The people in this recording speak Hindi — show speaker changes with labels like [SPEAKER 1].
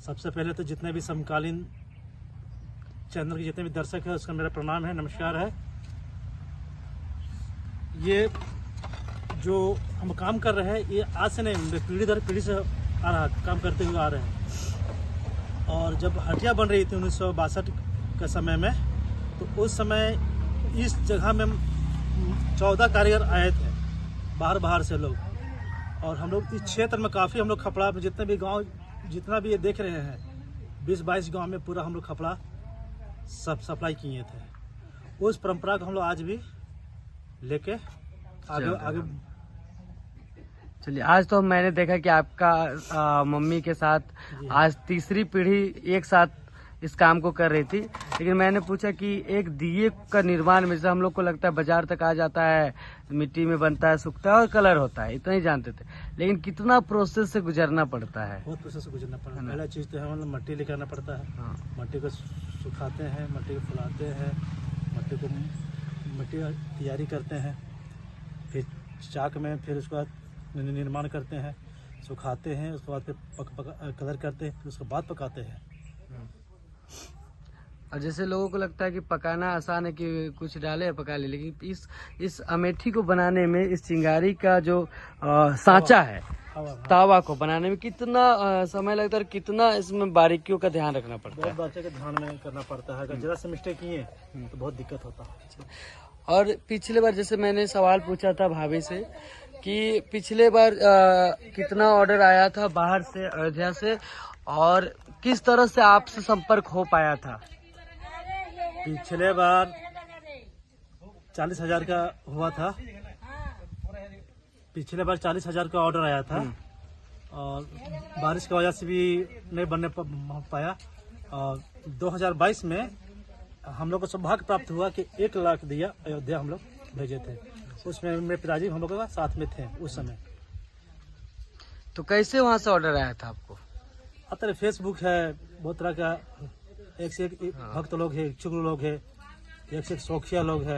[SPEAKER 1] सबसे पहले तो जितने भी समकालीन चैनल के जितने भी दर्शक हैं उसका मेरा प्रणाम है, नमस्कार है। ये जो हम काम कर रहे हैं ये आज से नहीं, पीढ़ी दर पीढ़ी से आ रहा, काम करते हुए आ रहे हैं। और जब हटिया बन रही थी 1962 के समय में, तो उस समय इस जगह में 14 कारीगर आए थे बाहर से लोग। और हम लोग इस क्षेत्र में काफ़ी हम लोग खपड़ा में जितने भी गांव, जितना भी ये देख रहे हैं 20-22 गांव में पूरा हम लोग खपड़ा सब सप्लाई किए थे। उस परंपरा को हम लोग आज भी लेके आगे।
[SPEAKER 2] चलिए, आज तो मैंने देखा कि आपका मम्मी के साथ आज तीसरी पीढ़ी एक साथ इस काम को कर रही थी। लेकिन मैंने पूछा कि एक दिए का निर्माण में, जैसे हम लोग को लगता है बाजार तक आ जाता है, मिट्टी में बनता है, सूखता है और कलर होता है, इतना ही जानते थे। लेकिन कितना प्रोसेस से गुजरना पड़ता है।
[SPEAKER 1] बहुत प्रोसेस से गुजरना पड़ता है। पहला चीज़ तो है मतलब मट्टी लेकर आना पड़ता है।
[SPEAKER 2] हाँ।
[SPEAKER 1] मट्टी को सुखाते हैं, मट्टी को फुलाते हैं, मट्टी तैयारी करते हैं, फिर चाक में फिर उसके बाद निर्माण करते हैं, सुखाते हैं, उसके बाद फिर कलर करते हैं, फिर उसके बाद पकाते हैं।
[SPEAKER 2] और जैसे लोगों को लगता है कि पकाना आसान है कि कुछ डाले पका ले, लेकिन इस अमेठी को बनाने में, इस चिंगारी का जो सांचा है, तावा को बनाने में कितना समय लगता है, कितना इसमें बारीकियों का ध्यान रखना पड़ता है।
[SPEAKER 1] बहुत बारीकी का ध्यान में करना पड़ता है। अगर जरा से मिस्टेक किए तो बहुत दिक्कत होता है।
[SPEAKER 2] और पिछले बार जैसे मैंने सवाल पूछा था भाभी से कि पिछले बार कितना ऑर्डर आया था बाहर से, अयोध्या से, और किस तरह से आपसे संपर्क हो पाया था?
[SPEAKER 1] पिछले बार 40,000 का हुआ था। पिछले बार 40,000 का ऑर्डर आया था और बारिश की वजह से भी नहीं बनने पाया। और 2022 में हम लोग को सौभाग्य प्राप्त हुआ कि 1 लाख दिया अयोध्या हम लोग भेजे थे। उसमें मेरे पिताजी हम लोग के साथ में थे उस समय।
[SPEAKER 2] तो कैसे वहाँ से ऑर्डर आया था आपको?
[SPEAKER 1] अब तरह फेसबुक है, बहुत तरह का, एक से एक भक्त लोग हैं, इच्छुक लोग हैं, एक से एक शौकिया लोग हैं।